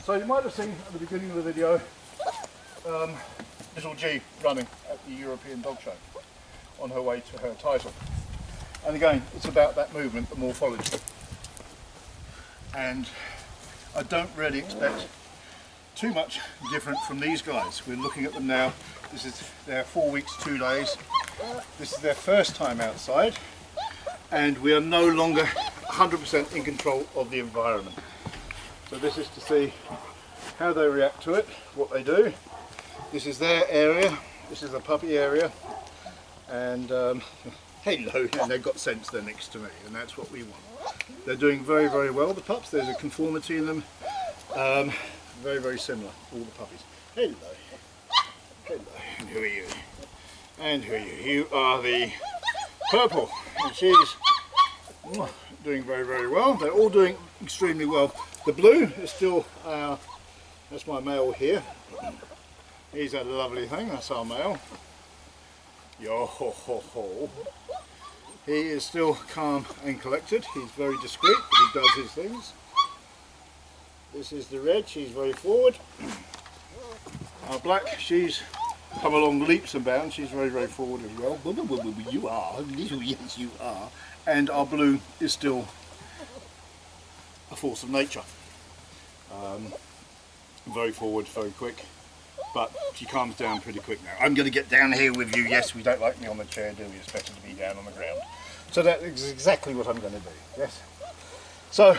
So you might have seen at the beginning of the video little G running at the European Dog Show on her way to her title. And again, it's about that movement, the morphology. And I don't really expect too much different from these guys. We're looking at them now. This is their 4 weeks, 2 days. This is their first time outside, and we are no longer 100% in control of the environment. So this is to see how they react to it, what they do. This is their area, this is the puppy area, and hello, and they've got sense there next to me, and that's what we want. They're doing very, very well, the pups. There's a conformity in them. Very, very similar, all the puppies. Hello. Hello. And who are you? And who are you? You are the purple. And she's doing very, very well. They're all doing extremely well. The blue is still, that's my male here. He's a lovely thing, that's our male. Yo ho ho ho. He is still calm and collected. He's very discreet, but he does his things. This is the red, she's very forward. Our black, she's come along leaps and bounds, she's very, very forward as well. You are, yes you are. And our blue is still a force of nature. Very forward, very quick, but she calms down pretty quick now. I'm going to get down here with you. Yes, we don't like me on the chair, do we? It's better to be down on the ground. So that is exactly what I'm going to do, yes. So,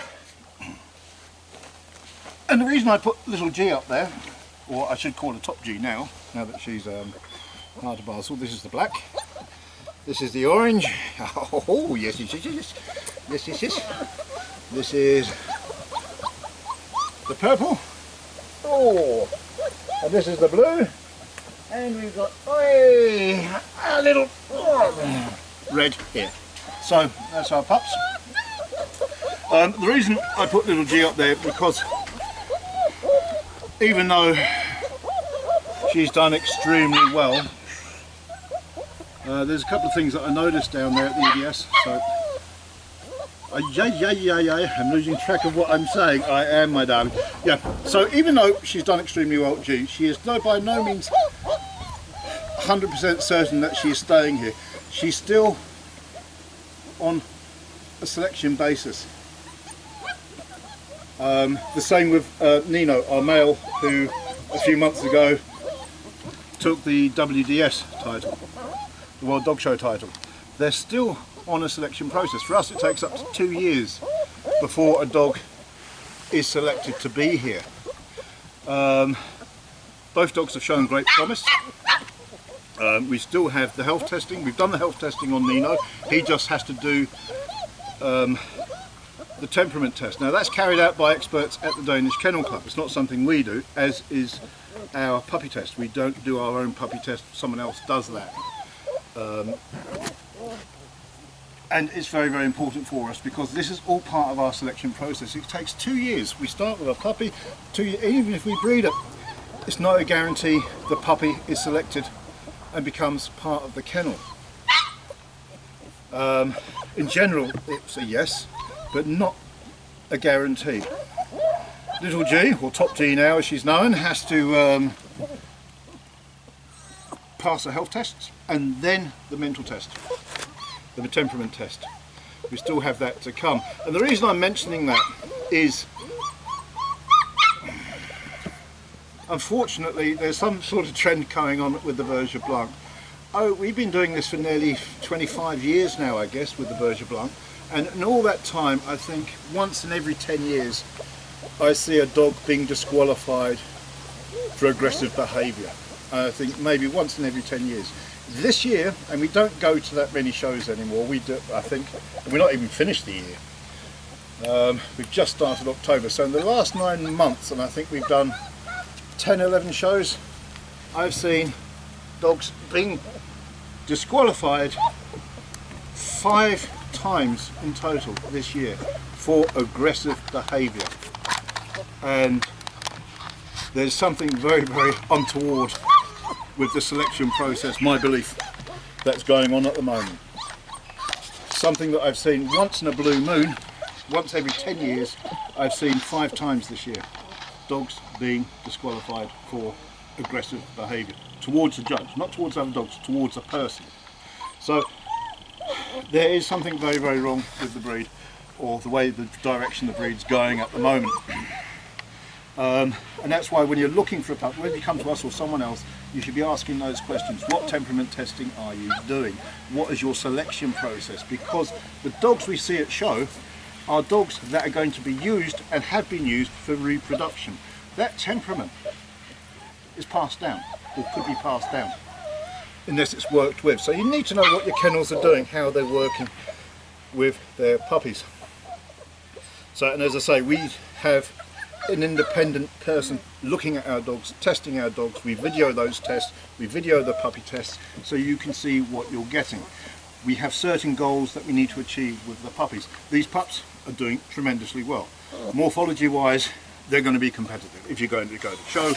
and the reason I put little G up there, or I should call her top G now that she's hard to Basel. This is the black, this is the orange, oh yes, yes, yes, yes, yes, yes, yes. This is the purple, oh, and this is the blue, and we've got a little red here. So that's our pups. The reason I put little G up there, because even though she's done extremely well, there's a couple of things that I noticed down there at the EDS. So, I'm losing track of what I'm saying. I am, my darling. Yeah. So even though she's done extremely well at G, she is by no means 100% certain that she is staying here. She's still on a selection basis. The same with Nino, our male, who a few months ago took the WDS title, the World Dog Show title. They're still on a selection process. For us it takes up to 2 years before a dog is selected to be here. Both dogs have shown great promise. We still have the health testing. We've done the health testing on Nino. He just has to do the temperament test. Now that's carried out by experts at the Danish Kennel Club. It's not something we do, as is our puppy test. We don't do our own puppy test, someone else does that. And it's very, very important for us, because this is all part of our selection process. It takes 2 years. We start with a puppy, 2 years, even if we breed it, it's not a guarantee the puppy is selected and becomes part of the kennel. In general it's a yes, but not a guarantee. Little G, or top G now as she's known, has to pass the health tests and then the mental test, the temperament test. We still have that to come. And the reason I'm mentioning that is, unfortunately, there's some sort of trend going on with the BERGER BLANC. Oh, we've been doing this for nearly 25 years now, I guess, with the BERGER BLANC. And in all that time, I think once in every 10 years, I see a dog being disqualified for aggressive behaviour. I think maybe once in every 10 years. This year, and we don't go to that many shows anymore, we do, I think, we're not even finished the year. We've just started October, so in the last 9 months, and I think we've done 10, 11 shows, I've seen dogs being disqualified 5 times in total this year for aggressive behaviour. And there's something very, very untoward with the selection process, my belief, that's going on at the moment. Something that I've seen once in a blue moon, once every 10 years, I've seen 5 times this year. dogs being disqualified for aggressive behaviour towards the judge, not towards other dogs, towards a person. So there is something very, very wrong with the breed, or the way, the direction the breed's going at the moment. And that's why when you're looking for a pup, whether you come to us or someone else, you should be asking those questions. What temperament testing are you doing? What is your selection process? Because the dogs we see at show are dogs that are going to be used and have been used for reproduction. That temperament is passed down, or could be passed down, unless it's worked with. So you need to know what your kennels are doing, how they're working with their puppies. So, and as I say, we have an independent person looking at our dogs, testing our dogs. We video those tests, we video the puppy tests, so you can see what you're getting. We have certain goals that we need to achieve with the puppies. These pups are doing tremendously well. Morphology wise, they're going to be competitive. If you're going to go to show,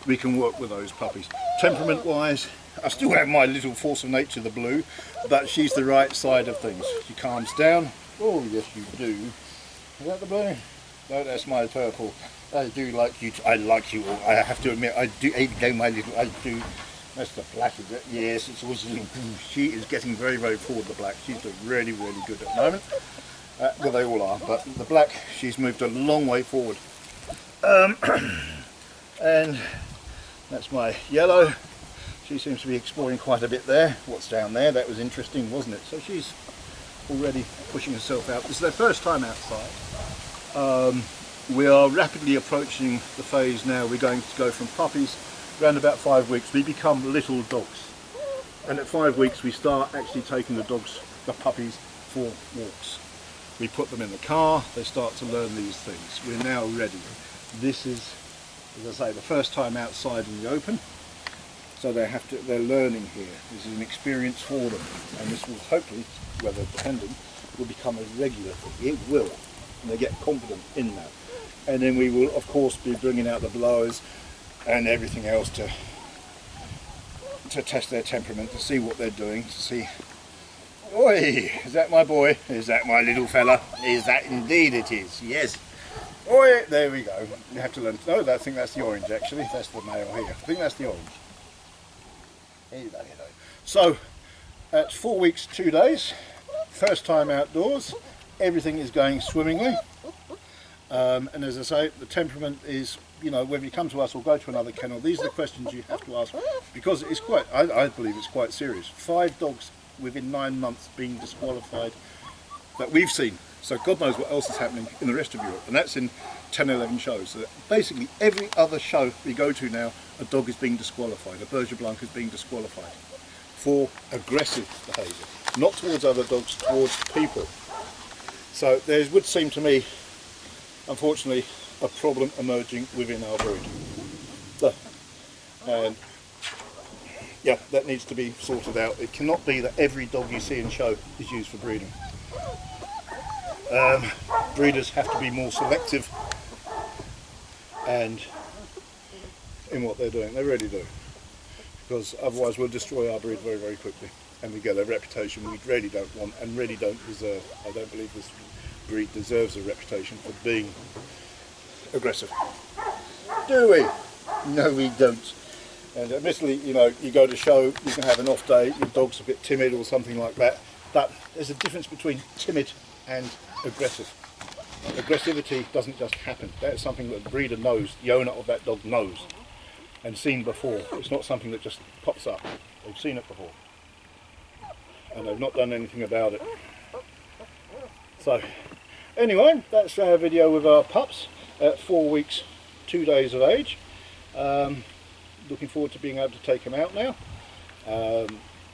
we can work with those puppies. Temperament wise, I still have my little force of nature, the blue, but she's the right side of things. She calms down. Oh yes you do. Is that the blue? No, that's my purple. I do like you. I like you all. I have to admit, I do. Go my little. I do. That's the black, is it? Yes, it's always a little. She is getting very, very forward. The black. She's doing really, really good at the moment. Well, they all are, but the black, she's moved a long way forward. And that's my yellow. She seems to be exploring quite a bit there. What's down there? That was interesting, wasn't it? So she's already pushing herself out. This is their first time outside. We are rapidly approaching the phase now. We're going to go from puppies. Around about 5 weeks we become little dogs, and at 5 weeks we start actually taking the puppies for walks. We put them in the car, they start to learn these things. We're now ready. This is, as I say, the first time outside in the open, so they're learning here. This is an experience for them, and this will hopefully, weather dependent, will become a regular thing. It will. And they get confident in that, and then we will of course be bringing out the blowers and everything else to test their temperament, to see what they're doing, to see, oi, is that my boy, is that my little fella, is that indeed it is, yes, oi, there we go. You have to learn, no, I think that's the orange actually, that's the male here, I think that's the orange. Here you go. So at 4 weeks 2 days, first time outdoors, everything is going swimmingly, and as I say, the temperament is, you know, whether you come to us or go to another kennel, these are the questions you have to ask, because it's quite, I believe it's quite serious. 5 dogs within 9 months being disqualified that we've seen, so God knows what else is happening in the rest of Europe, and that's in 10 or 11 shows. So basically every other show we go to now, a dog is being disqualified, a BERGER BLANC is being disqualified for aggressive behaviour, not towards other dogs, towards people. So there would seem to me, unfortunately, a problem emerging within our brood. And yeah, that needs to be sorted out. It cannot be that every dog you see in show is used for breeding. Breeders have to be more selective and in what they're doing. They really do. Because otherwise we'll destroy our breed very, very quickly. And we get a reputation we really don't want and really don't deserve. I don't believe this breed deserves a reputation for being aggressive. Do we? No, we don't. And admittedly, you know, you go to show, you can have an off day, your dog's a bit timid or something like that, but there's a difference between timid and aggressive. Aggressivity doesn't just happen. That's something that the breeder knows, the owner of that dog knows, and seen before. It's not something that just pops up. They've seen it before, and they've not done anything about it. So, anyway, that's our video with our pups at 4 weeks, 2 days of age. Looking forward to being able to take them out now.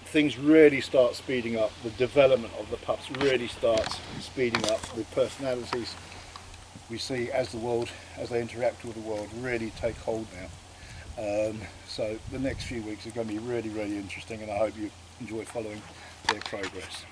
Things really start speeding up. The development of the pups really starts speeding up with personalities. We see as they interact with the world, really take hold now. So the next few weeks are going to be really, really interesting, and I hope you enjoy following their progress.